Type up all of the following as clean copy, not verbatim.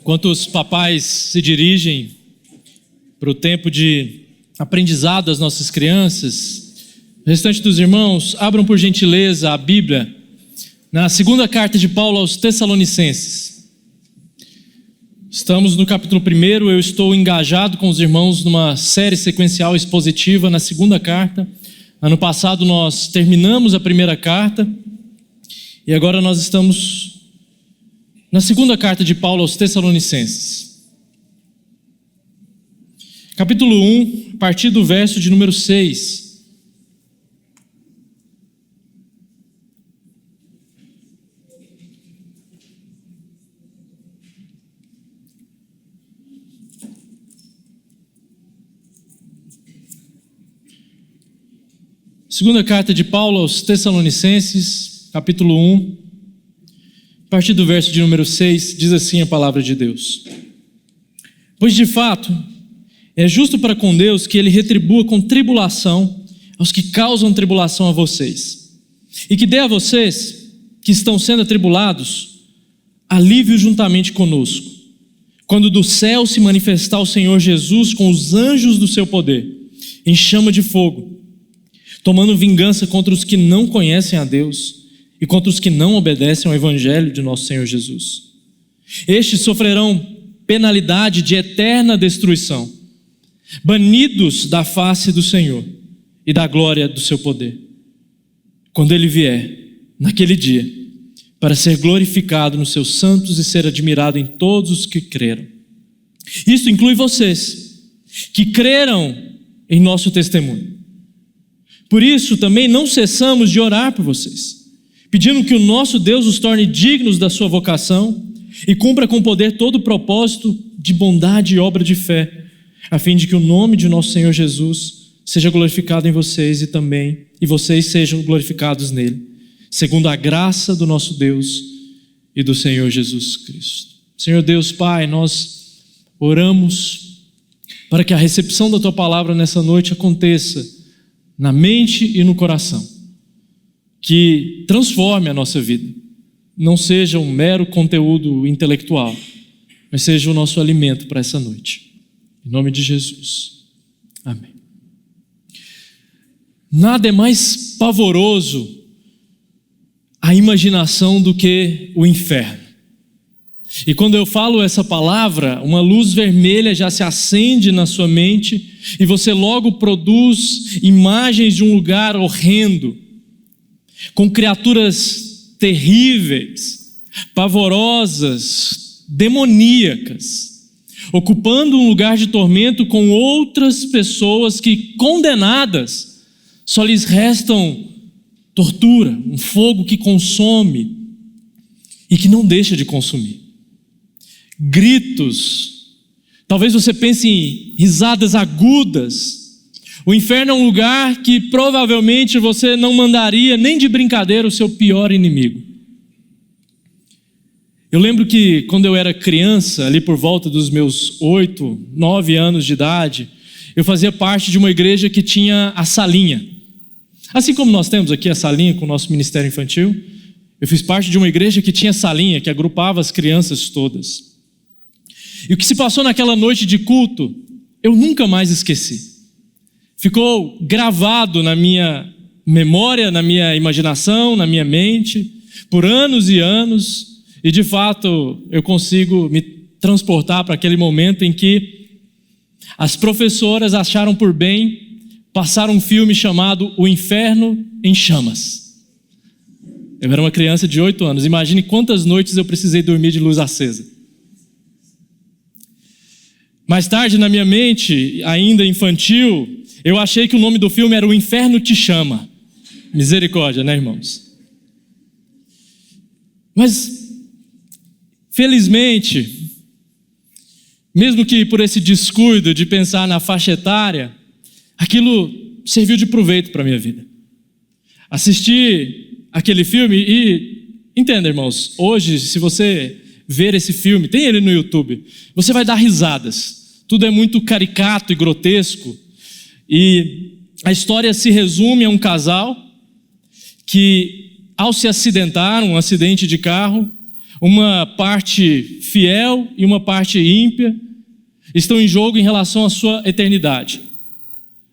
Enquanto os papais se dirigem para o tempo de aprendizado das nossas crianças, o restante dos irmãos, abram por gentileza a Bíblia na segunda carta de Paulo aos Tessalonicenses. Estamos no capítulo 1, eu estou engajado com os irmãos numa série sequencial expositiva na segunda carta. Ano passado nós terminamos a primeira carta e agora nós estamos na segunda carta de Paulo aos Tessalonicenses. Capítulo 1, a partir do verso de número 6. Segunda carta de Paulo aos Tessalonicenses, capítulo 1, a partir do verso de número 6, diz assim a palavra de Deus. Pois de fato, é justo para com Deus que Ele retribua com tribulação aos que causam tribulação a vocês, e que dê a vocês, que estão sendo atribulados, alívio juntamente conosco, quando do céu se manifestar o Senhor Jesus com os anjos do seu poder, em chama de fogo, tomando vingança contra os que não conhecem a Deus e contra os que não obedecem ao Evangelho de nosso Senhor Jesus. Estes sofrerão penalidade de eterna destruição, banidos da face do Senhor e da glória do seu poder, quando Ele vier, naquele dia, para ser glorificado nos seus santos e ser admirado em todos os que creram. Isso inclui vocês, que creram em nosso testemunho. Por isso também não cessamos de orar por vocês, pedindo que o nosso Deus os torne dignos da sua vocação e cumpra com poder todo o propósito de bondade e obra de fé, a fim de que o nome de nosso Senhor Jesus seja glorificado em vocês e vocês sejam glorificados nele, segundo a graça do nosso Deus e do Senhor Jesus Cristo. Senhor Deus Pai, nós oramos para que a recepção da Tua palavra nessa noite aconteça na mente e no coração, que transforme a nossa vida, não seja um mero conteúdo intelectual, mas seja o nosso alimento para essa noite. Em nome de Jesus. Amém. Nada é mais pavoroso a imaginação do que o inferno. E quando eu falo essa palavra, uma luz vermelha já se acende na sua mente e você logo produz imagens de um lugar horrendo, com criaturas terríveis, pavorosas, demoníacas, ocupando um lugar de tormento com outras pessoas que, condenadas, só lhes restam tortura, um fogo que consome e que não deixa de consumir. Gritos, talvez você pense em risadas agudas. O inferno é um lugar que provavelmente você não mandaria nem de brincadeira o seu pior inimigo. Eu lembro que quando eu era criança, ali por volta dos meus 8, 9 anos de idade, eu fazia parte de uma igreja que tinha a salinha. Assim como nós temos aqui a salinha com o nosso ministério infantil, eu fiz parte de uma igreja que tinha salinha, que agrupava as crianças todas. E o que se passou naquela noite de culto, eu nunca mais esqueci. Ficou gravado na minha memória, na minha imaginação, na minha mente, por anos e anos, e de fato eu consigo me transportar para aquele momento em que as professoras acharam por bem passar um filme chamado O Inferno em Chamas. Eu era uma criança de 8 anos, imagine quantas noites eu precisei dormir de luz acesa. Mais tarde, na minha mente, ainda infantil, eu achei que o nome do filme era O Inferno Te Chama. Misericórdia, né, irmãos? Mas, felizmente, mesmo que por esse descuido de pensar na faixa etária, aquilo serviu de proveito para a minha vida. Assisti aquele filme e, entenda, irmãos, hoje, se você ver esse filme, tem ele no YouTube, você vai dar risadas. Tudo é muito caricato e grotesco. E a história se resume a um casal que, ao se acidentar, um acidente de carro, Uma parte fiel e uma parte ímpia estão em jogo em relação à sua eternidade.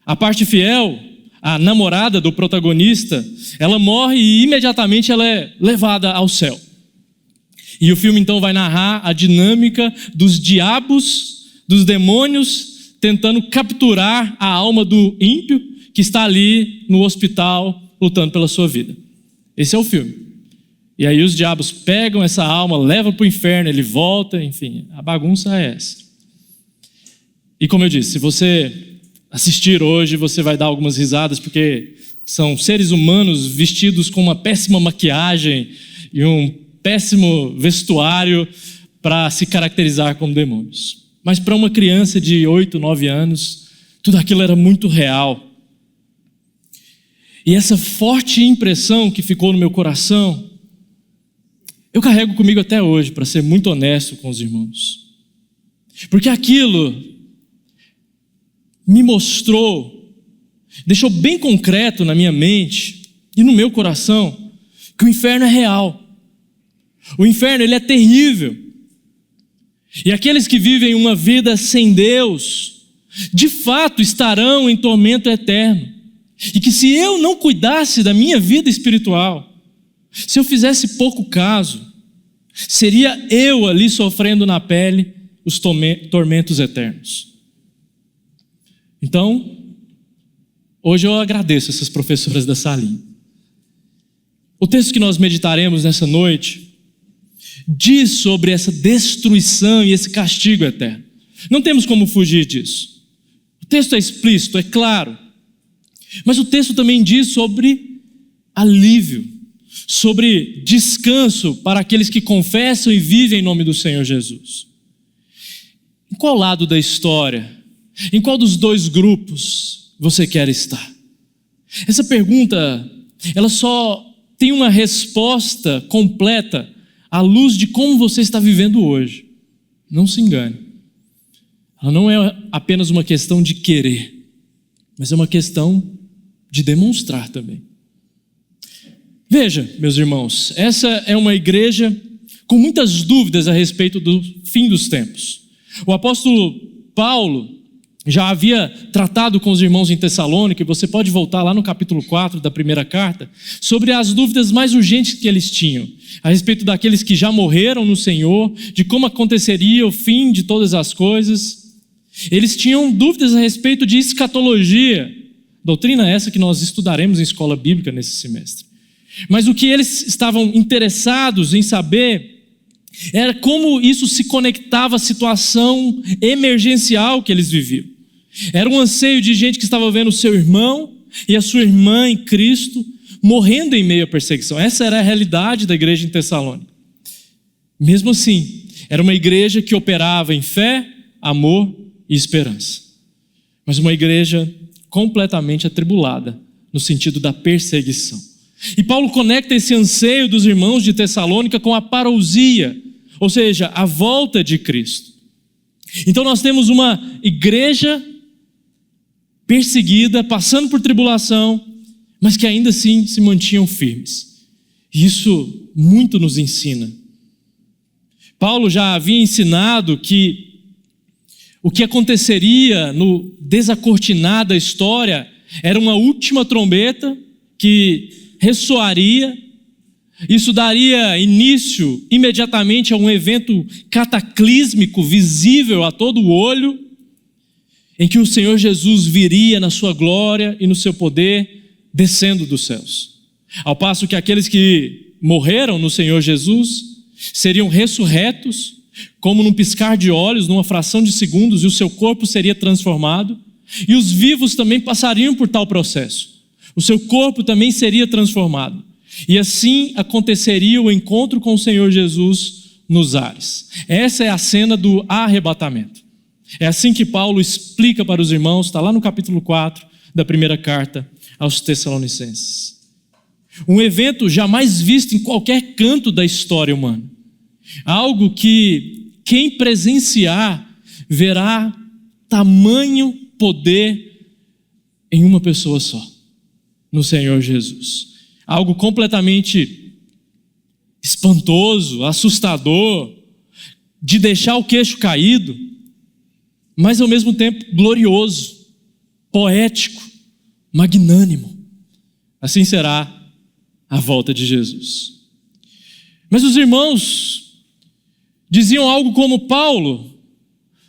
A parte fiel, a namorada do protagonista, ela morre e imediatamente ela é levada ao céu. E o filme então vai narrar a dinâmica dos diabos, dos demônios, tentando capturar a alma do ímpio que está ali no hospital lutando pela sua vida. Esse é o filme. E aí os diabos pegam essa alma, levam para o inferno, ele volta, enfim, a bagunça é essa. E como eu disse, se você assistir hoje, você vai dar algumas risadas, porque são seres humanos vestidos com uma péssima maquiagem e um péssimo vestuário para se caracterizar como demônios. Mas para uma criança de 8, 9 anos, tudo aquilo era muito real. E essa forte impressão que ficou no meu coração, eu carrego comigo até hoje, para ser muito honesto com os irmãos. Porque aquilo me mostrou, deixou bem concreto na minha mente e no meu coração, que o inferno é real. O inferno, ele é terrível. E aqueles que vivem uma vida sem Deus, de fato estarão em tormento eterno. E que se eu não cuidasse da minha vida espiritual, se eu fizesse pouco caso, seria eu ali sofrendo na pele os tormentos eternos. Então, hoje eu agradeço essas professoras da salinha. O texto que nós meditaremos nessa noite diz sobre essa destruição e esse castigo eterno. Não temos como fugir disso. O texto é explícito, é claro. Mas o texto também diz sobre alívio, sobre descanso para aqueles que confessam e vivem em nome do Senhor Jesus. Em qual lado da história, em qual dos dois grupos você quer estar? Essa pergunta, ela só tem uma resposta completa à luz de como você está vivendo hoje. Não se engane. Ela não é apenas uma questão de querer, mas é uma questão de demonstrar também. Veja, meus irmãos, essa é uma igreja com muitas dúvidas a respeito do fim dos tempos. O apóstolo Paulo já havia tratado com os irmãos em Tessalônica, e você pode voltar lá no capítulo 4 da primeira carta, sobre as dúvidas mais urgentes que eles tinham, a respeito daqueles que já morreram no Senhor, de como aconteceria o fim de todas as coisas. Eles tinham dúvidas a respeito de escatologia, doutrina essa que nós estudaremos em escola bíblica nesse semestre. Mas o que eles estavam interessados em saber era como isso se conectava à situação emergencial que eles viviam. Era um anseio de gente que estava vendo o seu irmão e a sua irmã em Cristo morrendo em meio à perseguição. Essa era a realidade da igreja em Tessalônica. Mesmo assim, era uma igreja que operava em fé, amor e esperança. Mas uma igreja completamente atribulada no sentido da perseguição. E Paulo conecta esse anseio dos irmãos de Tessalônica com a parousia, ou seja, a volta de Cristo. Então nós temos uma igreja perseguida, passando por tribulação, mas que ainda assim se mantinham firmes. E isso muito nos ensina. Paulo já havia ensinado que o que aconteceria no desacortinar da história era uma última trombeta que ressoaria. Isso daria início imediatamente a um evento cataclísmico visível a todo o olho, em que o Senhor Jesus viria na sua glória e no seu poder descendo dos céus. Ao passo que aqueles que morreram no Senhor Jesus seriam ressurretos, como num piscar de olhos, numa fração de segundos, e o seu corpo seria transformado, e os vivos também passariam por tal processo. O seu corpo também seria transformado. E assim aconteceria o encontro com o Senhor Jesus nos ares. Essa é a cena do arrebatamento. É assim que Paulo explica para os irmãos, está lá no capítulo 4 da primeira carta aos Tessalonicenses. Um evento jamais visto em qualquer canto da história humana. Algo que quem presenciar verá tamanho poder em uma pessoa só, no Senhor Jesus. Algo completamente espantoso, assustador, de deixar o queixo caído, mas ao mesmo tempo glorioso, poético, magnânimo. Assim será a volta de Jesus. Mas os irmãos diziam algo como: Paulo,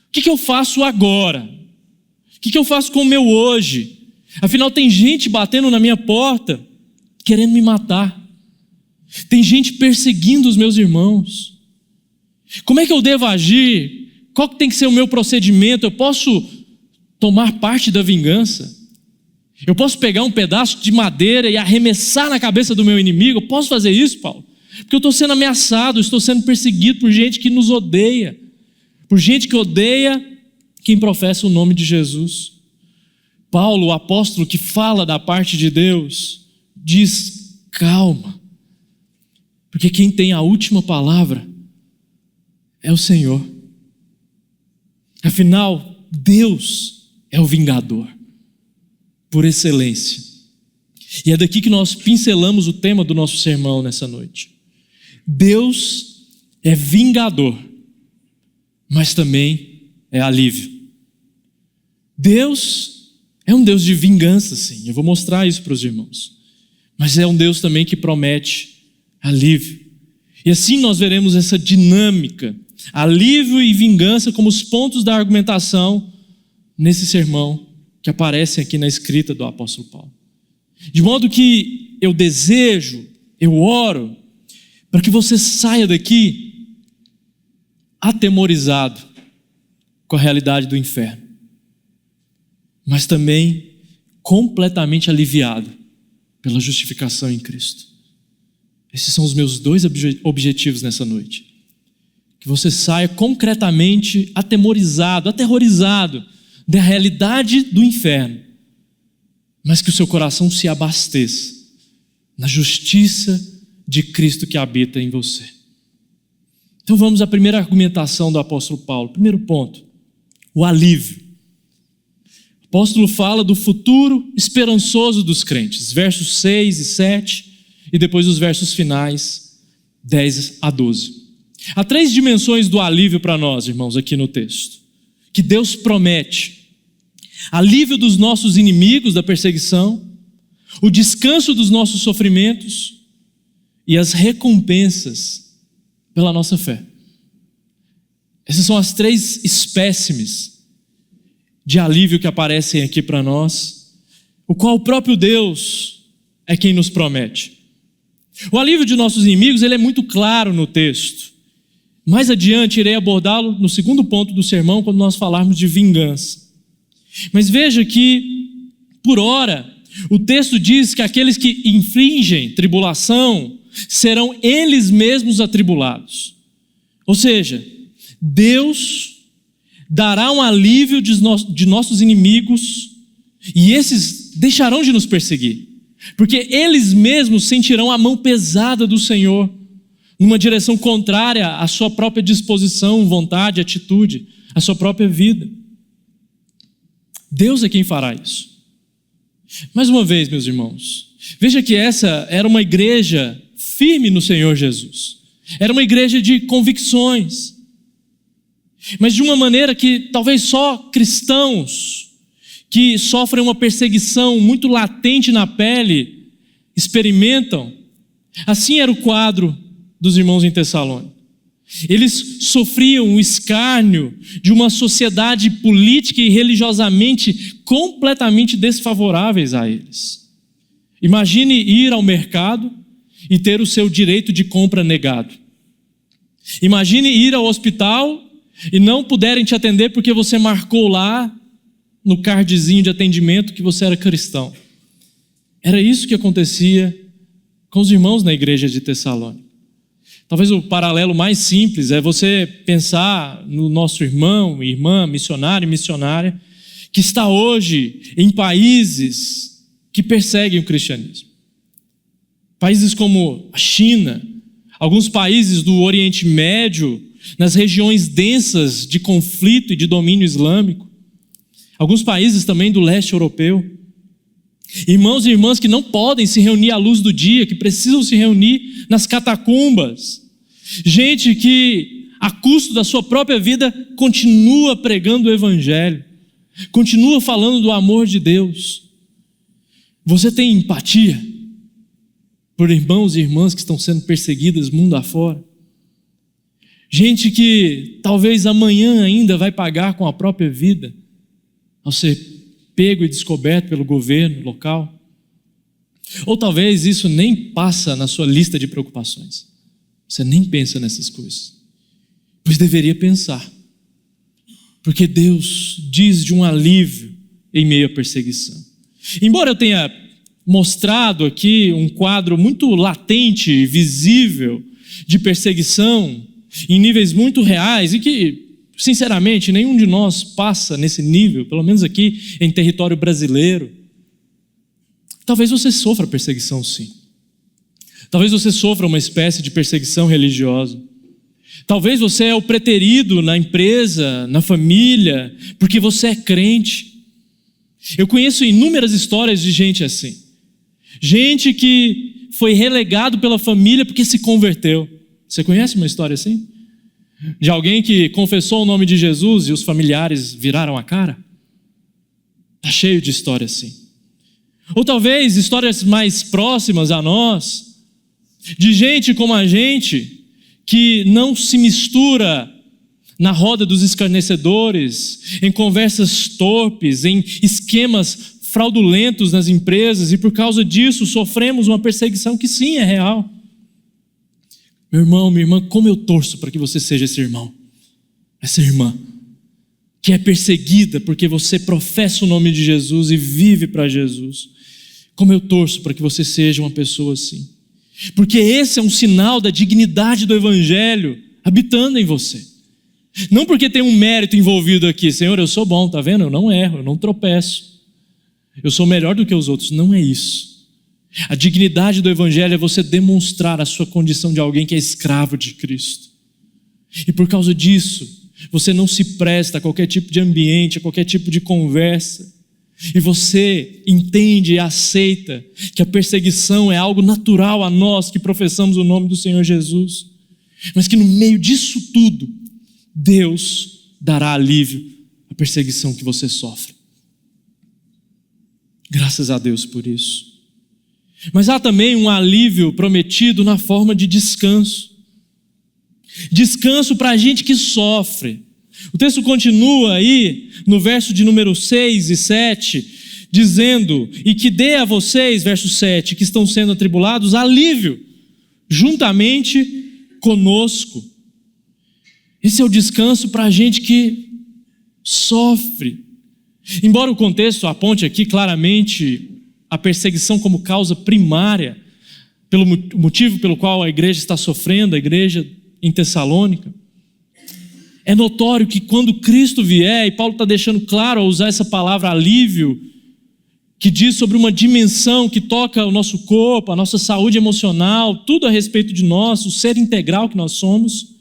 o que eu faço agora? O que eu faço com o meu hoje? Afinal, tem gente batendo na minha porta, querendo me matar. Tem gente perseguindo os meus irmãos. Como é que eu devo agir? Qual que tem que ser o meu procedimento? Eu posso tomar parte da vingança? Eu posso pegar um pedaço de madeira e arremessar na cabeça do meu inimigo? Eu posso fazer isso, Paulo? Porque eu estou sendo ameaçado, eu estou sendo perseguido por gente que nos odeia, por gente que odeia quem professa o nome de Jesus. Paulo, o apóstolo que fala da parte de Deus, diz: calma, porque quem tem a última palavra é o Senhor. Afinal, Deus é o vingador por excelência. E é daqui que nós pincelamos o tema do nosso sermão nessa noite. Deus é vingador, mas também é alívio. Deus é um Deus de vingança, sim. Eu vou mostrar isso para os irmãos. Mas é um Deus também que promete alívio. E assim nós veremos essa dinâmica, alívio e vingança, como os pontos da argumentação nesse sermão que aparecem aqui na escrita do apóstolo Paulo. De modo que eu desejo, eu oro, para que você saia daqui atemorizado com a realidade do inferno, mas também completamente aliviado pela justificação em Cristo. Esses são os meus dois objetivos nessa noite. Que você saia concretamente atemorizado, aterrorizado da realidade do inferno, mas que o seu coração se abasteça na justiça de Cristo que habita em você. Então vamos à primeira argumentação do apóstolo Paulo. Primeiro ponto, o alívio. O apóstolo fala do futuro esperançoso dos crentes, versos 6 e 7, e depois os versos finais, 10 a 12. Há 3 dimensões do alívio para nós, irmãos, aqui no texto, que Deus promete: alívio dos nossos inimigos da perseguição, o descanso dos nossos sofrimentos e as recompensas pela nossa fé. Essas são as 3 espécimes de alívio que aparecem aqui para nós, o qual o próprio Deus é quem nos promete. O alívio de nossos inimigos, ele é muito claro no texto. Mais adiante irei abordá-lo no segundo ponto do sermão, quando nós falarmos de vingança. Mas veja que, por ora, o texto diz que aqueles que infligem tribulação serão eles mesmos atribulados. Ou seja, Deus dará um alívio de nossos inimigos, e esses deixarão de nos perseguir, porque eles mesmos sentirão a mão pesada do Senhor, numa direção contrária à sua própria disposição, vontade, atitude, à sua própria vida. Deus é quem fará isso. Mais uma vez, meus irmãos, veja que essa era uma igreja firme no Senhor Jesus. Era uma igreja de convicções, mas de uma maneira que talvez só cristãos que sofrem uma perseguição muito latente na pele experimentam. Assim era o quadro dos irmãos em Tessalônica. Eles sofriam o escárnio de uma sociedade política e religiosamente completamente desfavoráveis a eles. Imagine ir ao mercado e ter o seu direito de compra negado. Imagine ir ao hospital e não puderem te atender porque você marcou lá no cardzinho de atendimento que você era cristão. Era isso que acontecia com os irmãos na igreja de Tessalônica. Talvez o paralelo mais simples é você pensar no nosso irmão, irmã, missionário e missionária, que está hoje em países que perseguem o cristianismo. Países como a China, alguns países do Oriente Médio, nas regiões densas de conflito e de domínio islâmico, alguns países também do leste europeu. Irmãos e irmãs que não podem se reunir à luz do dia, que precisam se reunir nas catacumbas, Gente que, a custo da sua própria vida, continua pregando o evangelho, continua falando do amor de Deus. Você tem empatia por irmãos e irmãs que estão sendo perseguidas mundo afora? Gente que talvez amanhã ainda vai pagar com a própria vida ao ser pego e descoberto pelo governo local. Ou talvez isso nem passa na sua lista de preocupações. Você nem pensa nessas coisas. Pois deveria pensar. Porque Deus diz de um alívio em meio à perseguição. Embora eu tenha mostrado aqui um quadro muito latente e visível de perseguição em níveis muito reais e que, sinceramente, nenhum de nós passa nesse nível, pelo menos aqui em território brasileiro. Talvez você sofra perseguição, sim. Talvez você sofra uma espécie de perseguição religiosa. Talvez você é o preterido na empresa, na família, porque você é crente. Eu conheço inúmeras histórias de gente assim. Gente que foi relegado pela família porque se converteu. Você conhece uma história assim? De alguém que confessou o nome de Jesus e os familiares viraram a cara? Está cheio de história assim. Ou talvez histórias mais próximas a nós, de gente como a gente, que não se mistura na roda dos escarnecedores, em conversas torpes, em esquemas fraudulentos nas empresas, e por causa disso sofremos uma perseguição que sim, é real. Meu irmão, minha irmã, como eu torço para que você seja esse irmão, essa irmã, que é perseguida porque você professa o nome de Jesus e vive para Jesus. Como eu torço para que você seja uma pessoa assim. Porque esse é um sinal da dignidade do evangelho habitando em você. Não porque tem um mérito envolvido aqui. Senhor, eu sou bom, tá vendo? Eu não erro, eu não tropeço. Eu sou melhor do que os outros. Não é isso. A dignidade do evangelho é você demonstrar a sua condição de alguém que é escravo de Cristo. E por causa disso, você não se presta a qualquer tipo de ambiente, a qualquer tipo de conversa. E você entende e aceita que a perseguição é algo natural a nós que professamos o nome do Senhor Jesus. Mas que no meio disso tudo, Deus dará alívio à perseguição que você sofre. Graças a Deus por isso. Mas há também um alívio prometido na forma de descanso. Descanso para a gente que sofre. O texto continua aí, no verso de número 6 e 7, dizendo: e que dê a vocês, verso 7, que estão sendo atribulados, alívio, juntamente conosco. Esse é o descanso para a gente que sofre. Embora o contexto aponte aqui claramente a perseguição como causa primária, pelo motivo pelo qual a igreja está sofrendo, a igreja em Tessalônica, é notório que quando Cristo vier, e Paulo está deixando claro ao usar essa palavra alívio, que diz sobre uma dimensão que toca o nosso corpo, a nossa saúde emocional, tudo a respeito de nós, o ser integral que nós somos,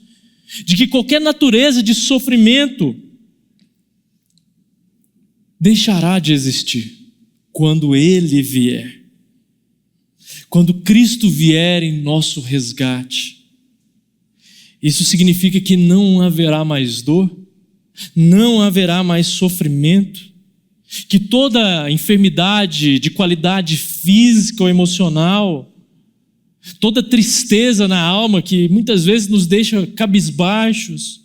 de que qualquer natureza de sofrimento deixará de existir quando Ele vier. Quando Cristo vier em nosso resgate. Isso significa que não haverá mais dor, não haverá mais sofrimento, que toda enfermidade de qualidade física ou emocional, toda tristeza na alma que muitas vezes nos deixa cabisbaixos,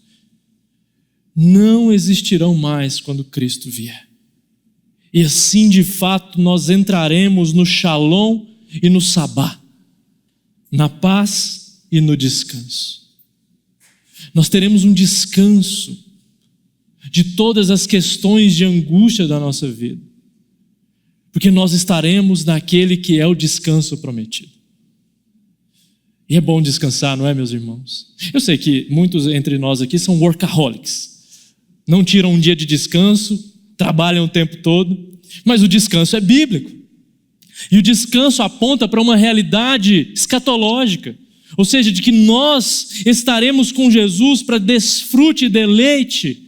não existirão mais quando Cristo vier. E assim, de fato, nós entraremos no Shalom e no Sabá, na paz e no descanso. Nós teremos um descanso de todas as questões de angústia da nossa vida, porque nós estaremos naquele que é o descanso prometido. E é bom descansar, não é, meus irmãos? Eu sei que muitos entre nós aqui são workaholics, não tiram um dia de descanso, trabalham o tempo todo, mas o descanso é bíblico. E o descanso aponta para uma realidade escatológica, ou seja, de que nós estaremos com Jesus para desfrute e deleite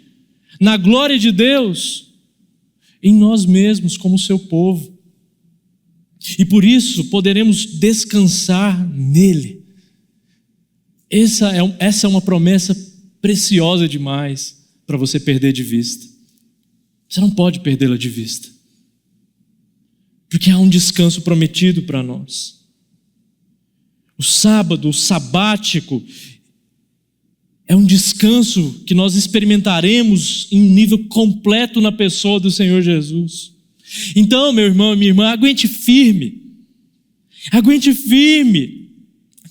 na glória de Deus, em nós mesmos como seu povo. E por isso poderemos descansar nele. Essa é uma promessa preciosa demais para você perder de vista. Você não pode perdê-la de vista, porque há um descanso prometido para nós. O sábado, o sabático, é um descanso que nós experimentaremos em nível completo na pessoa do Senhor Jesus. Então, meu irmão e minha irmã, aguente firme. Aguente firme.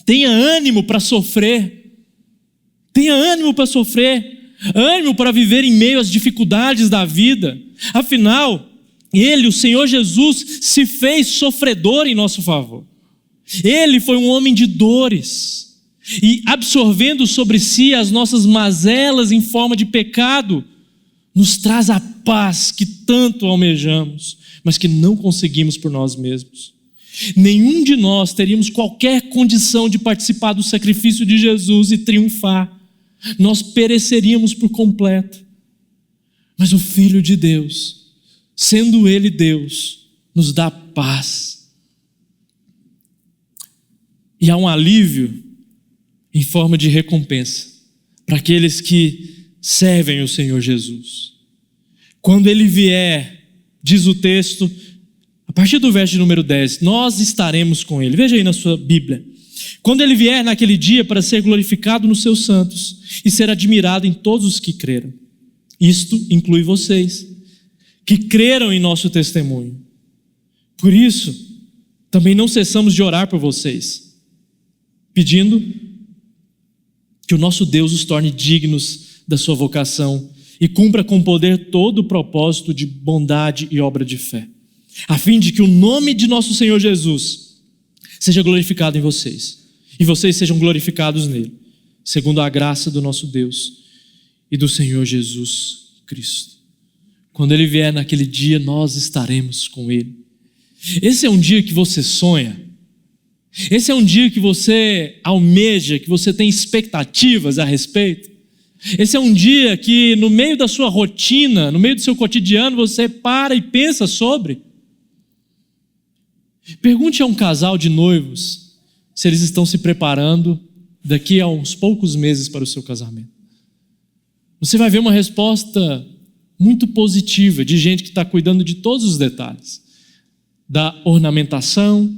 Tenha ânimo para sofrer. Tenha ânimo para sofrer. Ânimo para viver em meio às dificuldades da vida. Afinal, Ele, o Senhor Jesus, se fez sofredor em nosso favor. Ele foi um homem de dores. E absorvendo sobre si as nossas mazelas em forma de pecado, nos traz a paz que tanto almejamos, mas que não conseguimos por nós mesmos. Nenhum de nós teríamos qualquer condição de participar do sacrifício de Jesus e triunfar. Nós pereceríamos por completo. Mas o Filho de Deus, sendo Ele Deus, nos dá paz. E há um alívio em forma de recompensa para aqueles que servem o Senhor Jesus. Quando Ele vier, diz o texto, a partir do verso de número 10, nós estaremos com Ele. Veja aí na sua Bíblia. Quando Ele vier naquele dia para ser glorificado nos seus santos e ser admirado em todos os que creram. Isto inclui vocês, que creram em nosso testemunho. Por isso, também não cessamos de orar por vocês, pedindo que o nosso Deus os torne dignos da sua vocação e cumpra com poder todo o propósito de bondade e obra de fé, a fim de que o nome de nosso Senhor Jesus seja glorificado em vocês, e vocês sejam glorificados nele, segundo a graça do nosso Deus e do Senhor Jesus Cristo. Quando Ele vier naquele dia, nós estaremos com Ele. Esse é um dia que você sonha. Esse é um dia que você almeja, que você tem expectativas a respeito. Esse é um dia que no meio da sua rotina, no meio do seu cotidiano, você para e pensa sobre. Pergunte a um casal de noivos se eles estão se preparando daqui a uns poucos meses para o seu casamento. Você vai ver uma resposta muito positiva de gente que está cuidando de todos os detalhes, da ornamentação,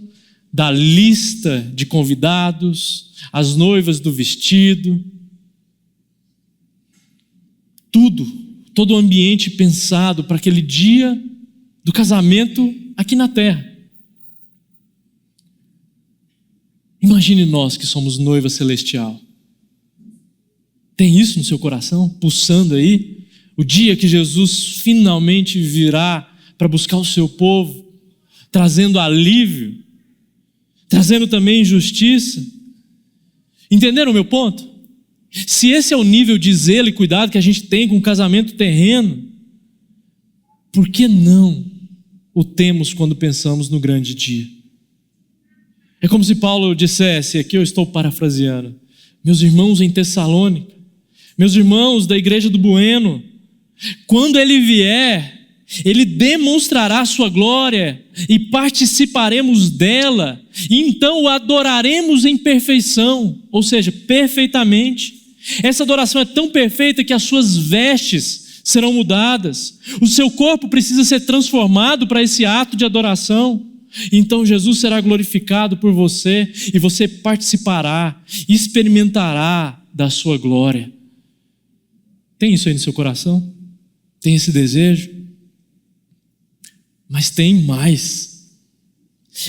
da lista de convidados, as noivas do vestido, todo o ambiente pensado para aquele dia do casamento aqui na terra. Imagine nós que somos noiva celestial. Tem isso no seu coração, pulsando aí? O dia que Jesus finalmente virá para buscar o seu povo, trazendo alívio, trazendo também justiça. Entenderam o meu ponto? Se esse é o nível de zelo e cuidado que a gente tem com o casamento terreno, por que não o temos quando pensamos no grande dia? É como se Paulo dissesse, aqui eu estou parafraseando, meus irmãos em Tessalônica, meus irmãos da igreja do Bueno, quando Ele vier, Ele demonstrará a sua glória e participaremos dela, e então o adoraremos em perfeição, ou seja, perfeitamente. Essa adoração é tão perfeita que as suas vestes serão mudadas, o seu corpo precisa ser transformado para esse ato de adoração. Então Jesus será glorificado por você e você participará, experimentará da sua glória. Tem isso aí no seu coração? Tem esse desejo? Mas tem mais.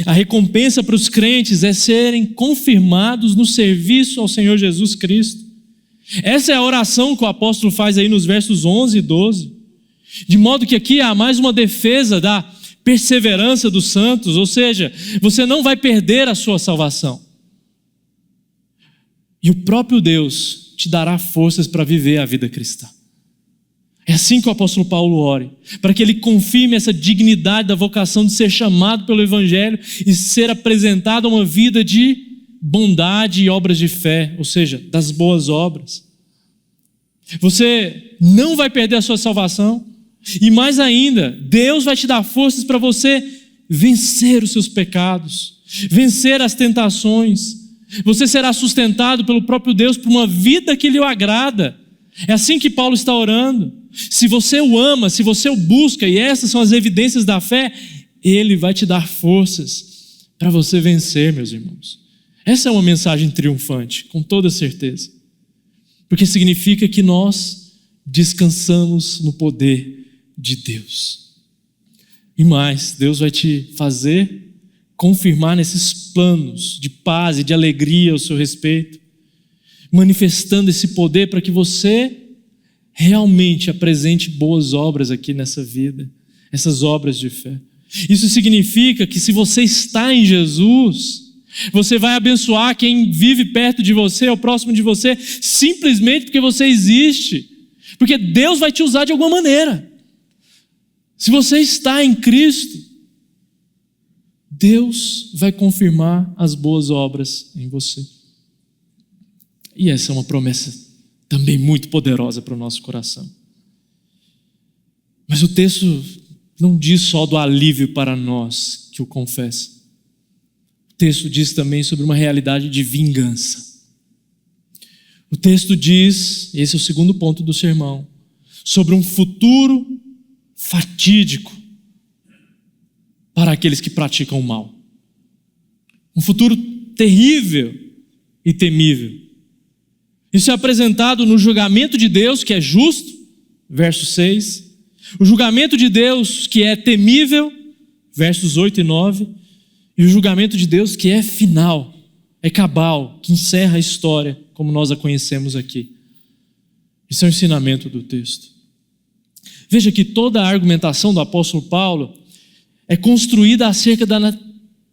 A recompensa para os crentes é serem confirmados no serviço ao Senhor Jesus Cristo. Essa é a oração que o apóstolo faz aí nos versos 11 e 12. De modo que aqui há mais uma defesa da perseverança dos santos, ou seja, você não vai perder a sua salvação. E o próprio Deus te dará forças para viver a vida cristã. É assim que o apóstolo Paulo ore, para que ele confirme essa dignidade da vocação de ser chamado pelo Evangelho e ser apresentado a uma vida de bondade e obras de fé, ou seja, das boas obras. Você não vai perder a sua salvação, e mais ainda, Deus vai te dar forças para você vencer os seus pecados, vencer as tentações, Você será sustentado pelo próprio Deus por uma vida que lhe agrada. É assim que Paulo está orando. Se você o ama, se você o busca, e essas são as evidências da fé, Ele vai te dar forças para você vencer, meus irmãos. Essa é uma mensagem triunfante, com toda certeza. Porque significa que nós descansamos no poder de Deus. E mais, Deus vai te fazer confirmar nesses planos de paz e de alegria ao seu respeito, manifestando esse poder para que você realmente apresente boas obras aqui nessa vida, essas obras de fé. Isso significa que se você está em Jesus, você vai abençoar quem vive perto de você, ou próximo de você, simplesmente porque você existe, porque Deus vai te usar de alguma maneira. Se você está em Cristo, Deus vai confirmar as boas obras em você. E essa é uma promessa também muito poderosa para o nosso coração. Mas o texto não diz só do alívio para nós que o confessam. O texto diz também sobre uma realidade de vingança. O texto diz, esse é o segundo ponto do sermão, sobre um futuro fatídico para aqueles que praticam o mal. Um futuro terrível e temível. Isso é apresentado no julgamento de Deus, que é justo, verso 6. O julgamento de Deus, que é temível, versos 8 e 9. E o julgamento de Deus, que é final, é cabal, que encerra a história, como nós a conhecemos aqui. Isso é o ensinamento do texto. Veja que toda a argumentação do apóstolo Paulo é construída acerca da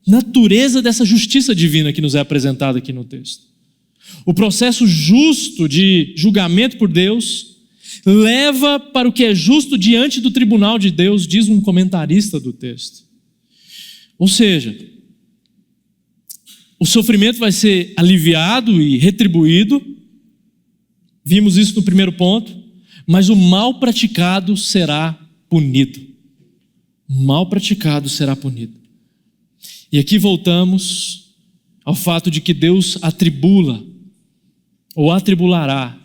natureza dessa justiça divina que nos é apresentada aqui no texto. O processo justo de julgamento por Deus leva para o que é justo diante do tribunal de Deus, diz um comentarista do texto. Ou seja, o sofrimento vai ser aliviado e retribuído, vimos isso no primeiro ponto, mas o mal praticado será punido. O mal praticado será punido. E aqui voltamos ao fato de que Deus atribula ou atribulará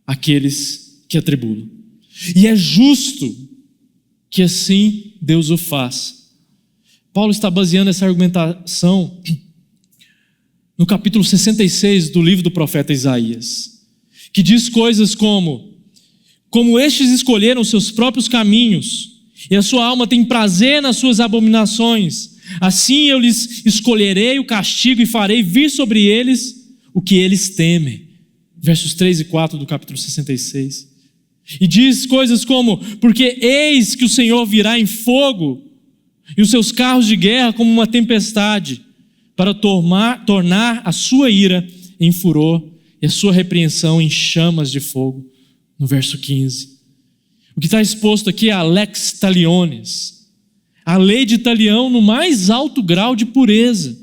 aqueles que atribulam. E é justo que assim Deus o faça. Paulo está baseando essa argumentação no capítulo 66 do livro do profeta Isaías, que diz coisas como estes escolheram seus próprios caminhos, e a sua alma tem prazer nas suas abominações, assim eu lhes escolherei o castigo e farei vir sobre eles o que eles temem. Versos 3 e 4 do capítulo 66. E diz coisas como, porque eis que o Senhor virá em fogo, e os seus carros de guerra como uma tempestade, para tornar a sua ira em furor, e a sua repreensão em chamas de fogo. No verso 15. O que está exposto aqui é a lex talionis, a lei de Talião no mais alto grau de pureza.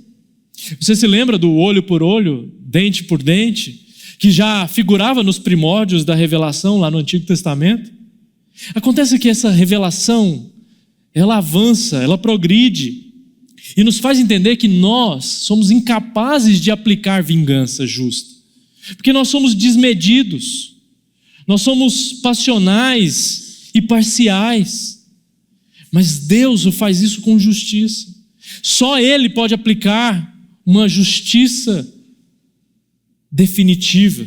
Você se lembra do olho por olho, dente por dente, que já figurava nos primórdios da revelação lá no Antigo Testamento? Acontece que essa revelação, ela avança, ela progride e nos faz entender que nós somos incapazes de aplicar vingança justa, porque nós somos desmedidos, nós somos passionais e parciais, mas Deus faz isso com justiça. Só Ele pode aplicar uma justiça definitiva.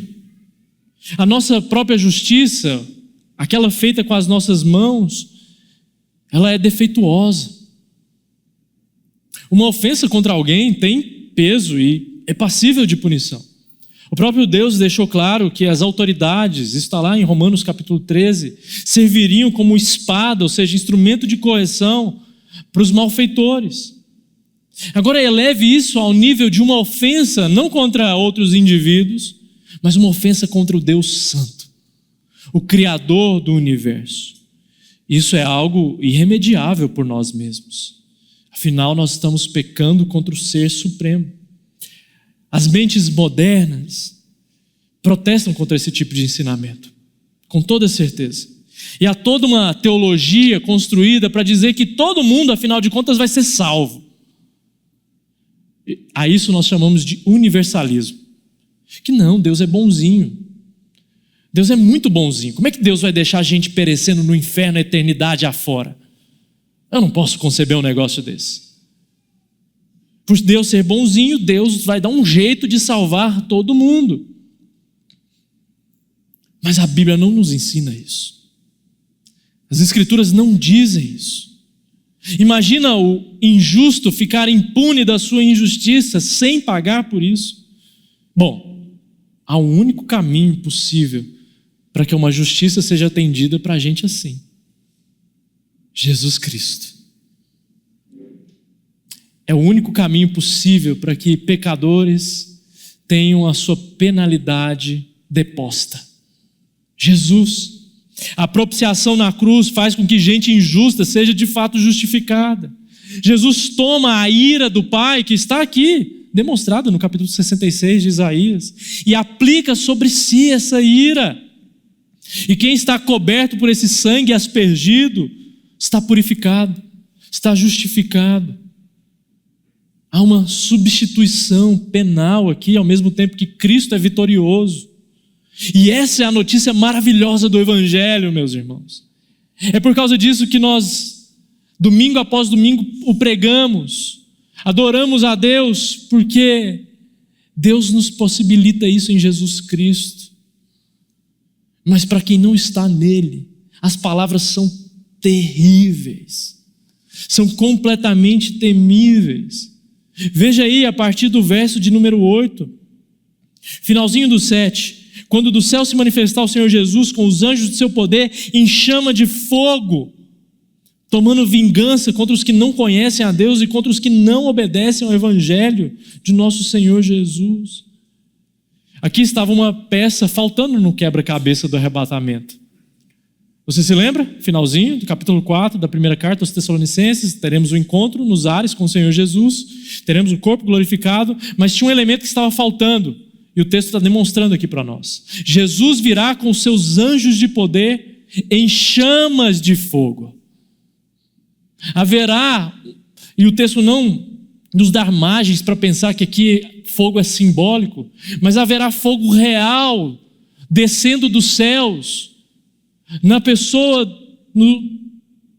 A nossa própria justiça, aquela feita com as nossas mãos, ela é defeituosa. Uma ofensa contra alguém tem peso e é passível de punição. O próprio Deus deixou claro que as autoridades, isso está lá em Romanos capítulo 13, serviriam como espada, ou seja, instrumento de correção para os malfeitores. Agora eleve isso ao nível de uma ofensa, não contra outros indivíduos, mas uma ofensa contra o Deus Santo, o Criador do universo. Isso é algo irremediável por nós mesmos. Afinal, nós estamos pecando contra o Ser Supremo. As mentes modernas protestam contra esse tipo de ensinamento, com toda certeza. E há toda uma teologia construída para dizer que todo mundo, afinal de contas, vai ser salvo. A isso nós chamamos de universalismo. Que não, Deus é bonzinho. Deus é muito bonzinho. Como é que Deus vai deixar a gente perecendo no inferno a eternidade afora? Eu não posso conceber um negócio desse. Por Deus ser bonzinho, Deus vai dar um jeito de salvar todo mundo. Mas a Bíblia não nos ensina isso. As Escrituras não dizem isso. Imagina o injusto ficar impune da sua injustiça sem pagar por isso. Bom, há um único caminho possível para que uma justiça seja atendida para a gente assim: Jesus Cristo. É o único caminho possível para que pecadores tenham a sua penalidade deposta. Jesus. A propiciação na cruz faz com que gente injusta seja de fato justificada. Jesus toma a ira do Pai, que está aqui, demonstrada no capítulo 66 de Isaías, e aplica sobre si essa ira. E quem está coberto por esse sangue aspergido está purificado, está justificado. Há uma substituição penal aqui, ao mesmo tempo que Cristo é vitorioso. E essa é a notícia maravilhosa do Evangelho, meus irmãos. É por causa disso que nós, domingo após domingo, o pregamos, adoramos a Deus, porque Deus nos possibilita isso em Jesus Cristo. Mas para quem não está nele, as palavras são terríveis, são completamente temíveis. Veja aí a partir do verso de número 8, finalzinho do 7. Quando do céu se manifestar o Senhor Jesus com os anjos do seu poder em chama de fogo, tomando vingança contra os que não conhecem a Deus e contra os que não obedecem ao Evangelho de nosso Senhor Jesus. Aqui estava uma peça faltando no quebra-cabeça do arrebatamento. Você se lembra? Finalzinho do capítulo 4 da primeira carta aos Tessalonicenses, teremos o encontro nos ares com o Senhor Jesus, teremos o corpo glorificado, mas tinha um elemento que estava faltando. E o texto está demonstrando aqui para nós. Jesus virá com os seus anjos de poder em chamas de fogo. Haverá, e o texto não nos dá margens para pensar que aqui fogo é simbólico, mas haverá fogo real descendo dos céus, na pessoa,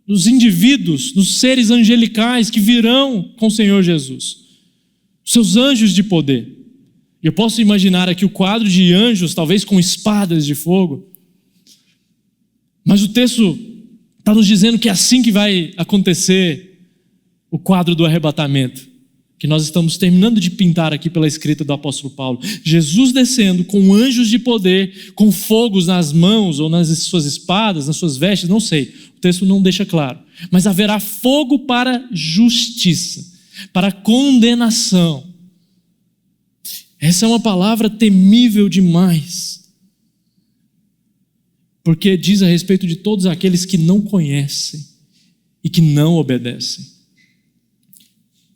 nos indivíduos, nos seres angelicais que virão com o Senhor Jesus. Seus anjos de poder. Eu posso imaginar aqui o quadro de anjos, talvez com espadas de fogo. Mas o texto está nos dizendo que é assim que vai acontecer o quadro do arrebatamento, que nós estamos terminando de pintar aqui pela escrita do apóstolo Paulo. Jesus descendo com anjos de poder, com fogos nas mãos ou nas suas espadas, nas suas vestes, não sei. O texto não deixa claro. Mas haverá fogo para justiça, para condenação. Essa é uma palavra temível demais, porque diz a respeito de todos aqueles que não conhecem e que não obedecem.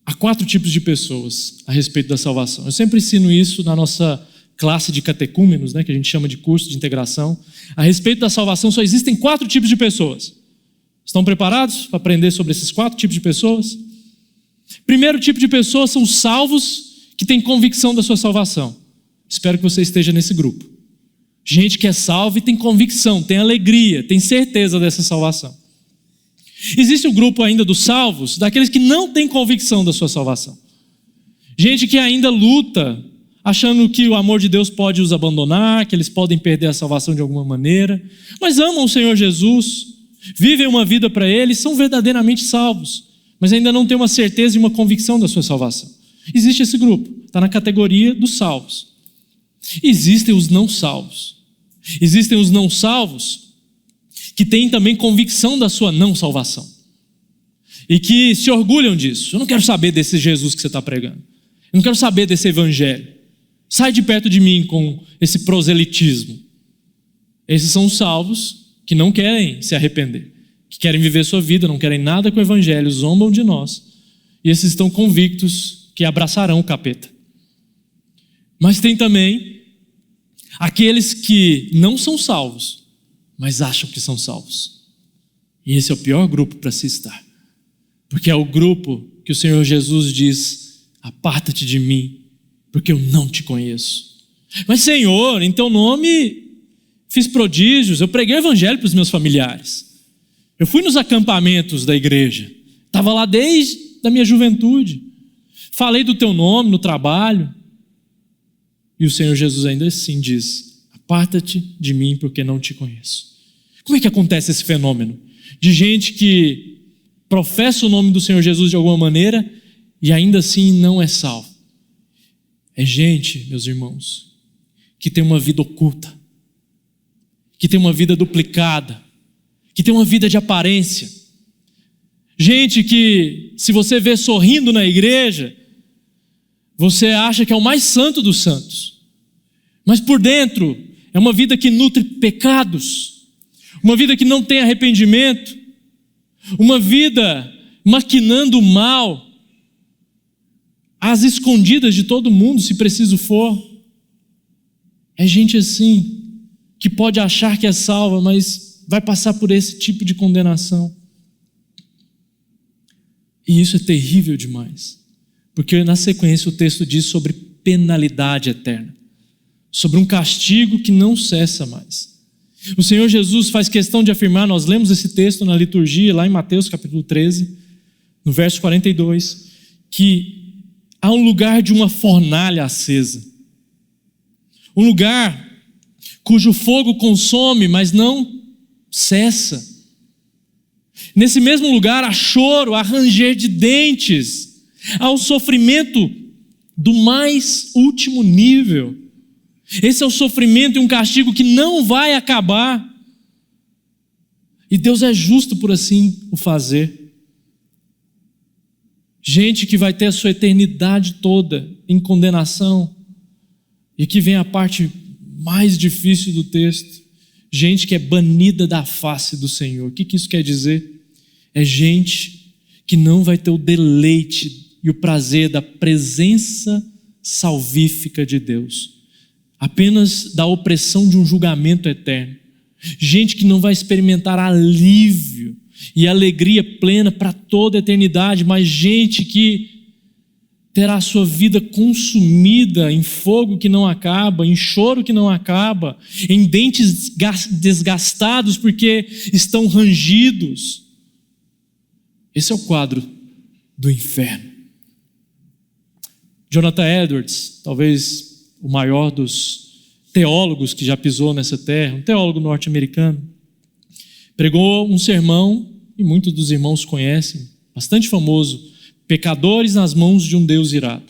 Há 4 tipos de pessoas a respeito da salvação. Eu sempre ensino isso na nossa classe de catecúmenos, que a gente chama de curso de integração. A respeito da salvação só existem 4 tipos de pessoas. Estão preparados para aprender sobre esses 4 tipos de pessoas? Primeiro tipo de pessoas são os salvos que tem convicção da sua salvação. Espero que você esteja nesse grupo. Gente que é salva e tem convicção, tem alegria, tem certeza dessa salvação. Existe o grupo ainda dos salvos, daqueles que não têm convicção da sua salvação. Gente que ainda luta, achando que o amor de Deus pode os abandonar, que eles podem perder a salvação de alguma maneira, mas amam o Senhor Jesus, vivem uma vida para Ele, são verdadeiramente salvos, mas ainda não têm uma certeza e uma convicção da sua salvação. Existe esse grupo, está na categoria dos salvos. Existem os não salvos. Existem os não salvos que têm também convicção da sua não salvação e que se orgulham disso. Eu não quero saber desse Jesus que você está pregando. Eu não quero saber desse evangelho. Sai de perto de mim com esse proselitismo. Esses são os salvos que não querem se arrepender, que querem viver sua vida, não querem nada com o evangelho, zombam de nós. E esses estão convictos que abraçarão o capeta. Mas tem também aqueles que não são salvos, mas acham que são salvos. E esse é o pior grupo para se estar. Porque é o grupo que o Senhor Jesus diz aparta-te de mim, porque eu não te conheço. Mas Senhor, em teu nome fiz prodígios, eu preguei o evangelho para os meus familiares. Eu fui nos acampamentos da igreja, estava lá desde a minha juventude. Falei do teu nome no trabalho. E o Senhor Jesus ainda assim diz: aparta-te de mim porque não te conheço. Como é que acontece esse fenômeno? De gente que professa o nome do Senhor Jesus de alguma maneira e ainda assim não é salvo. É gente, meus irmãos, que tem uma vida oculta, que tem uma vida duplicada, que tem uma vida de aparência. Gente que, se você vê sorrindo na igreja, você acha que é o mais santo dos santos. Mas por dentro é uma vida que nutre pecados, uma vida que não tem arrependimento, uma vida maquinando o mal, às escondidas de todo mundo, se preciso for. É gente assim, que pode achar que é salva, mas vai passar por esse tipo de condenação. E isso é terrível demais, porque na sequência o texto diz sobre penalidade eterna, sobre um castigo que não cessa mais. O Senhor Jesus faz questão de afirmar, nós lemos esse texto na liturgia, lá em Mateus capítulo 13, no verso 42, que há um lugar de uma fornalha acesa, um lugar cujo fogo consome, mas não cessa. Nesse mesmo lugar há choro, há ranger de dentes, há o sofrimento do mais último nível. Esse é o sofrimento e um castigo que não vai acabar. E Deus é justo por assim o fazer. Gente que vai ter a sua eternidade toda em condenação. E aqui vem a parte mais difícil do texto. Gente que é banida da face do Senhor. O que isso quer dizer? É gente que não vai ter o deleite e o prazer da presença salvífica de Deus, apenas da opressão de um julgamento eterno. Gente que não vai experimentar alívio e alegria plena para toda a eternidade, mas gente que terá a sua vida consumida em fogo que não acaba, em choro que não acaba, em dentes desgastados porque estão rangidos. Esse é o quadro do inferno. Jonathan Edwards, talvez o maior dos teólogos que já pisou nessa terra, um teólogo norte-americano, pregou um sermão, e muitos dos irmãos conhecem, bastante famoso, Pecadores nas mãos de um Deus irado.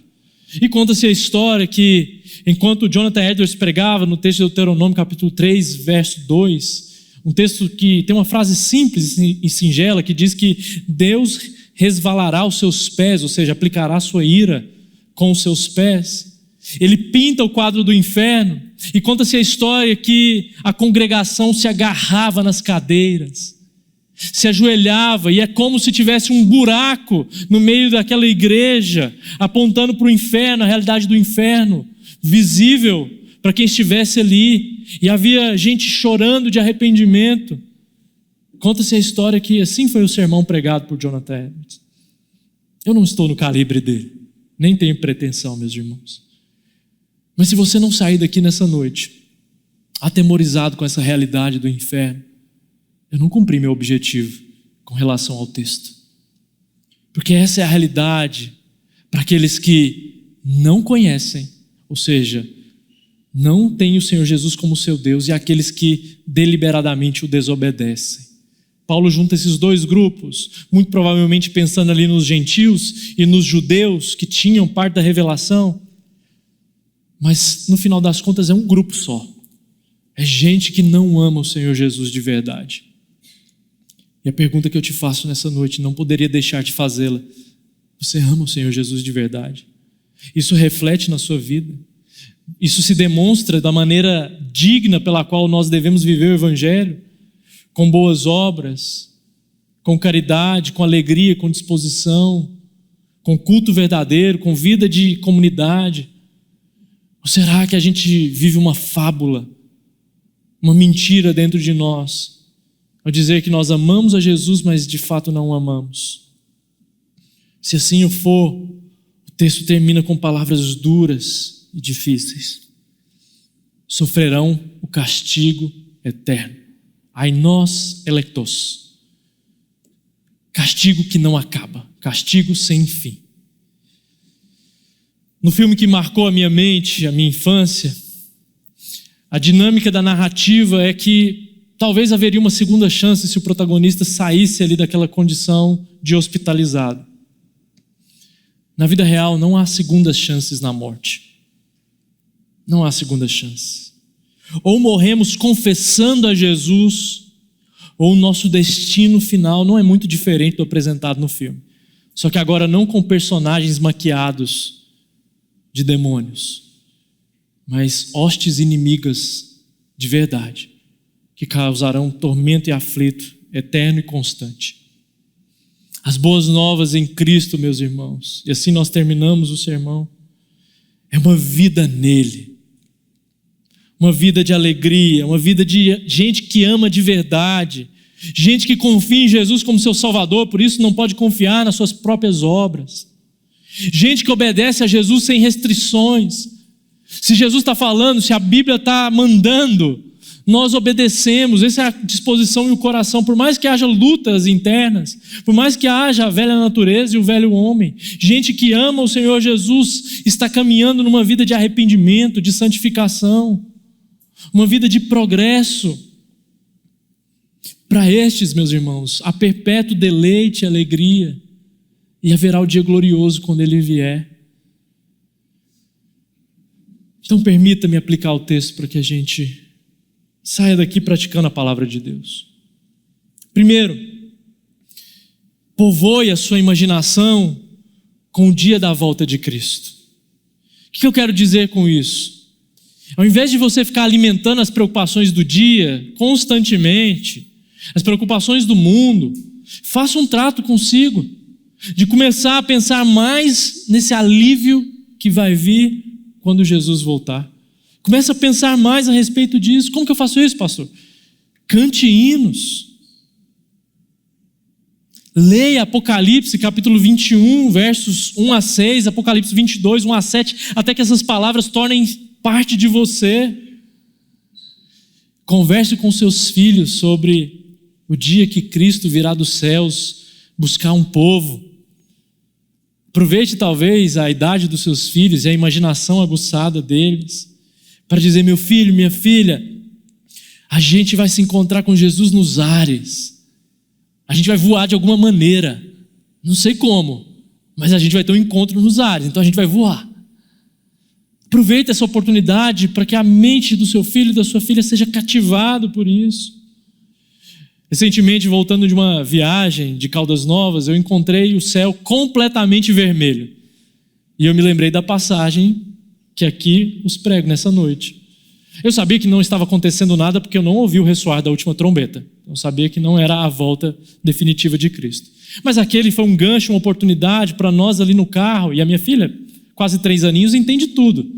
E conta-se a história que, enquanto Jonathan Edwards pregava no texto de Deuteronômio capítulo 3, verso 2, um texto que tem uma frase simples e singela que diz que Deus resvalará os seus pés, ou seja, aplicará a sua ira com os seus pés. Ele pinta o quadro do inferno e conta-se a história que a congregação se agarrava nas cadeiras, se ajoelhava, e é como se tivesse um buraco no meio daquela igreja, apontando para o inferno, a realidade do inferno, visível para quem estivesse ali, e havia gente chorando de arrependimento. Conta-se a história que assim foi o sermão pregado por Jonathan Edwards. Eu não estou no calibre dele, nem tenho pretensão, meus irmãos. Mas se você não sair daqui nessa noite atemorizado com essa realidade do inferno, eu não cumpri meu objetivo com relação ao texto. Porque essa é a realidade para aqueles que não conhecem, ou seja, não têm o Senhor Jesus como seu Deus, e aqueles que deliberadamente o desobedecem. Paulo junta esses dois grupos, muito provavelmente pensando ali nos gentios e nos judeus que tinham parte da revelação, mas no final das contas é um grupo só. É gente que não ama o Senhor Jesus de verdade. E a pergunta que eu te faço nessa noite, não poderia deixar de fazê-la: você ama o Senhor Jesus de verdade? Isso reflete na sua vida? Isso se demonstra da maneira digna pela qual nós devemos viver o Evangelho? Com boas obras, com caridade, com alegria, com disposição, com culto verdadeiro, com vida de comunidade? Ou será que a gente vive uma fábula, uma mentira dentro de nós, ao dizer que nós amamos a Jesus, mas de fato não o amamos? Se assim for, o texto termina com palavras duras e difíceis. Sofrerão o castigo eterno. Ainos electos. Castigo que não acaba. Castigo sem fim. No filme que marcou a minha mente, a minha infância, a dinâmica da narrativa é que talvez haveria uma segunda chance se o protagonista saísse ali daquela condição de hospitalizado. Na vida real não há segundas chances na morte. Não há segunda chance. Ou morremos confessando a Jesus, ou o nosso destino final não é muito diferente do apresentado no filme. Só que agora não com personagens maquiados de demônios, mas hostes inimigas de verdade, que causarão tormento e aflito eterno e constante. As boas novas em Cristo, meus irmãos, e assim nós terminamos o sermão, é uma vida nele, uma vida de alegria, uma vida de gente que ama de verdade, gente que confia em Jesus como seu Salvador, por isso não pode confiar nas suas próprias obras. Gente que obedece a Jesus sem restrições. Se Jesus está falando, se a Bíblia está mandando, nós obedecemos. Essa é a disposição e o coração. Por mais que haja lutas internas, por mais que haja a velha natureza e o velho homem, gente que ama o Senhor Jesus está caminhando numa vida de arrependimento, de santificação, uma vida de progresso. Para estes, meus irmãos, há perpétuo deleite e alegria, e haverá o dia glorioso quando Ele vier. Então permita-me aplicar o texto para que a gente saia daqui praticando a palavra de Deus. Primeiro, povoe a sua imaginação com o dia da volta de Cristo. O que eu quero dizer com isso? Ao invés de você ficar alimentando as preocupações do dia constantemente, as preocupações do mundo, faça um trato consigo, de começar a pensar mais nesse alívio que vai vir quando Jesus voltar. Comece a pensar mais a respeito disso. Como que eu faço isso, pastor? Cante hinos. Leia Apocalipse, capítulo 21, versos 1 a 6, Apocalipse 22, 1 a 7, até que essas palavras tornem parte de você. Converse com seus filhos sobre o dia que Cristo virá dos céus buscar um povo. Aproveite talvez a idade dos seus filhos e a imaginação aguçada deles para dizer: meu filho, minha filha, a gente vai se encontrar com Jesus nos ares. A gente vai voar de alguma maneira. Não sei como, mas a gente vai ter um encontro nos ares, então a gente vai voar. Aproveite essa oportunidade para que a mente do seu filho e da sua filha seja cativado por isso. Recentemente, voltando de uma viagem de Caldas Novas, eu encontrei o céu completamente vermelho. E eu me lembrei da passagem que aqui os prego nessa noite. Eu sabia que não estava acontecendo nada porque eu não ouvi o ressoar da última trombeta. Eu sabia que não era a volta definitiva de Cristo. Mas aquele foi um gancho, uma oportunidade para nós ali no carro, e a minha filha, quase 3 aninhos, entende tudo,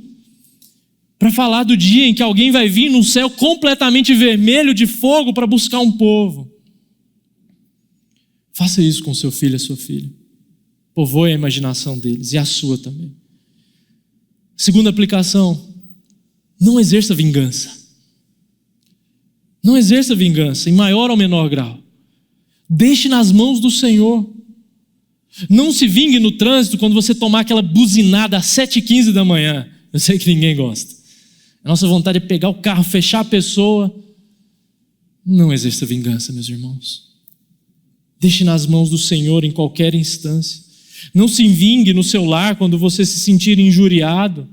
para falar do dia em que alguém vai vir num céu completamente vermelho de fogo para buscar um povo. Faça isso com seu filho e a sua filha. Povoe a imaginação deles e a sua também. Segunda aplicação: não exerça vingança. Não exerça vingança, em maior ou menor grau. Deixe nas mãos do Senhor. Não se vingue no trânsito quando você tomar aquela buzinada às 7h15 da manhã. Eu sei que ninguém gosta. A nossa vontade é pegar o carro, fechar a pessoa. Não exerça vingança, meus irmãos. Deixe nas mãos do Senhor em qualquer instância. Não se vingue no seu lar quando você se sentir injuriado.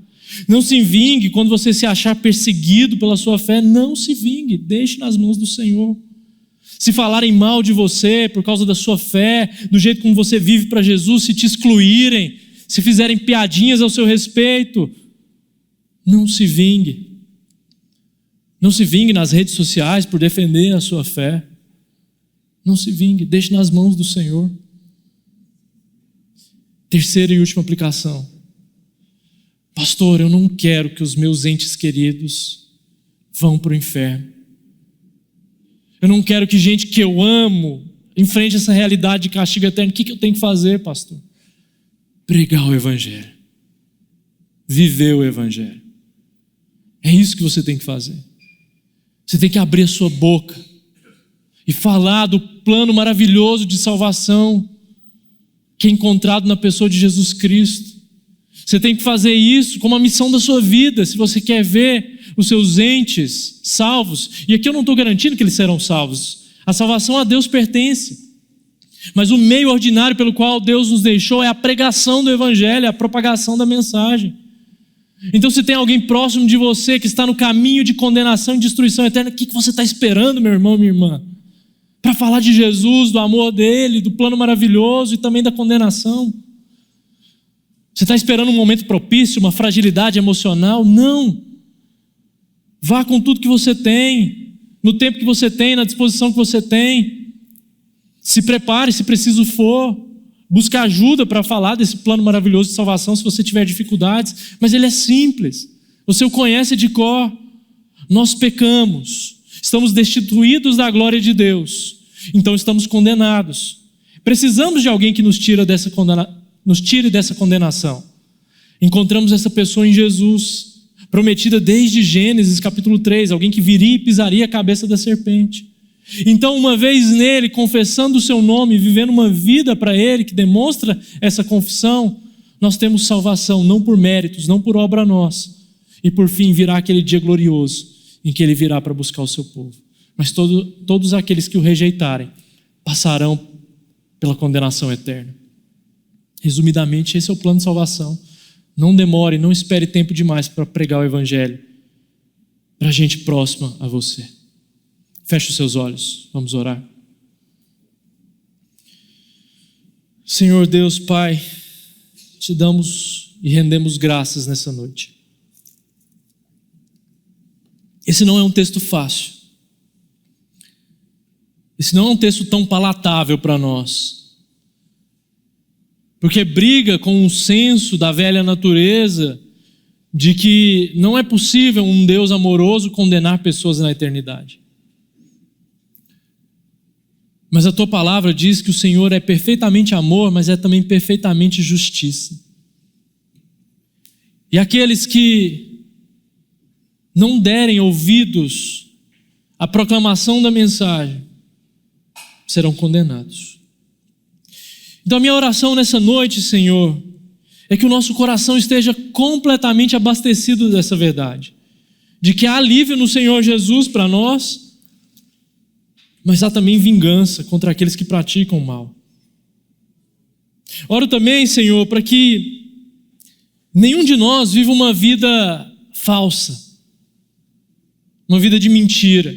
Não se vingue quando você se achar perseguido pela sua fé. Não se vingue, deixe nas mãos do Senhor. Se falarem mal de você por causa da sua fé, do jeito como você vive para Jesus, se te excluírem, se fizerem piadinhas ao seu respeito, não se vingue. Não se vingue nas redes sociais por defender a sua fé. Não se vingue, deixe nas mãos do Senhor. Terceira e última aplicação: pastor, eu não quero que os meus entes queridos vão para o inferno. Eu não quero que gente que eu amo enfrente essa realidade de castigo eterno. O que eu tenho que fazer, pastor? Pregar o Evangelho. viver o Evangelho. É isso que você tem que fazer. Você tem que abrir a sua boca e falar do plano maravilhoso de salvação que é encontrado na pessoa de Jesus Cristo. Você tem que fazer isso como a missão da sua vida, se você quer ver os seus entes salvos. E aqui eu não estou garantindo que eles serão salvos. A salvação a Deus pertence. Mas o meio ordinário pelo qual Deus nos deixou é a pregação do Evangelho, a propagação da mensagem. Então, se tem alguém próximo de você que está no caminho de condenação e destruição eterna, o que você está esperando, meu irmão, minha irmã? Para falar de Jesus, do amor dele, do plano maravilhoso e também da condenação. Você está esperando um momento propício, uma fragilidade emocional? Não. Vá com tudo que você tem, no tempo que você tem, na disposição que você tem. Se prepare, se preciso for. Busque ajuda para falar desse plano maravilhoso de salvação se você tiver dificuldades. Mas ele é simples. Você o conhece de cor. Nós pecamos. Estamos destituídos da glória de Deus. Então estamos condenados. Precisamos de alguém que nos tire dessa condenação. Encontramos essa pessoa em Jesus, prometida desde Gênesis capítulo 3, alguém que viria e pisaria a cabeça da serpente. Então, uma vez nele, confessando o seu nome, vivendo uma vida para ele, que demonstra essa confissão, nós temos salvação, não por méritos, não por obra nossa. E por fim virá aquele dia glorioso, em que ele virá para buscar o seu povo. Mas todos aqueles que o rejeitarem, passarão pela condenação eterna. Resumidamente, esse é o plano de salvação. Não demore, não espere tempo demais para pregar o Evangelho para gente próxima a você. Feche os seus olhos, vamos orar. Senhor Deus, Pai, te damos e rendemos graças nessa noite. Esse não é um texto fácil. Esse não é um texto tão palatável para nós. Porque briga com o senso da velha natureza de que não é possível um Deus amoroso condenar pessoas na eternidade. Mas a tua palavra diz que o Senhor é perfeitamente amor, mas é também perfeitamente justiça. E aqueles que não derem ouvidos à proclamação da mensagem serão condenados. Então a minha oração nessa noite, Senhor, é que o nosso coração esteja completamente abastecido dessa verdade, de que há alívio no Senhor Jesus para nós, mas há também vingança contra aqueles que praticam o mal. Oro também, Senhor, para que nenhum de nós viva uma vida falsa, uma vida de mentira,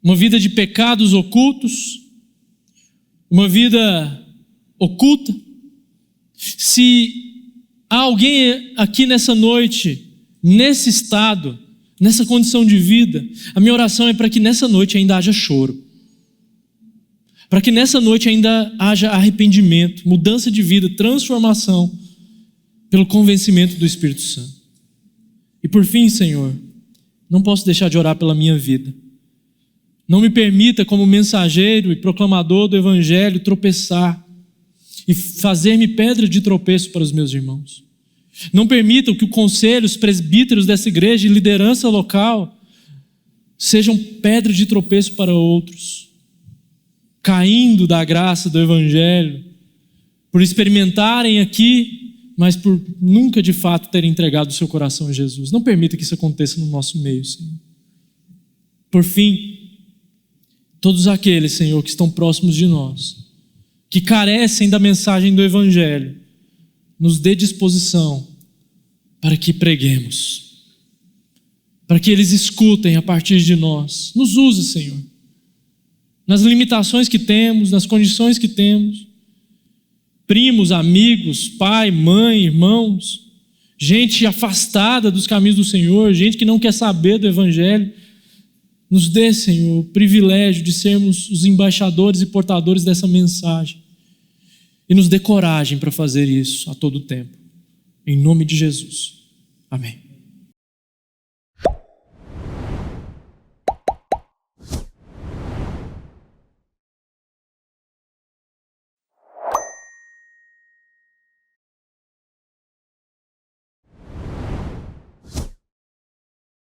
uma vida de pecados ocultos, uma vida oculta. Se há alguém aqui nessa noite, nesse estado, nessa condição de vida, a minha oração é para que nessa noite ainda haja choro. Para que nessa noite ainda haja arrependimento, mudança de vida, transformação, pelo convencimento do Espírito Santo. E por fim, Senhor, não posso deixar de orar pela minha vida. Não me permita, como mensageiro e proclamador do Evangelho, tropeçar e fazer-me pedra de tropeço para os meus irmãos. Não permitam que o conselho, os presbíteros dessa igreja e liderança local sejam pedra de tropeço para outros, caindo da graça do Evangelho, por experimentarem aqui, mas por nunca de fato terem entregado o seu coração a Jesus. Não permita que isso aconteça no nosso meio, Senhor. Por fim, todos aqueles, Senhor, que estão próximos de nós, que carecem da mensagem do Evangelho, nos dê disposição para que preguemos, para que eles escutem a partir de nós. Nos use, Senhor, nas limitações que temos, nas condições que temos. Primos, amigos, pai, mãe, irmãos, gente afastada dos caminhos do Senhor, gente que não quer saber do Evangelho. Nos dê, Senhor, o privilégio de sermos os embaixadores e portadores dessa mensagem. E nos dê coragem para fazer isso a todo tempo. Em nome de Jesus. Amém.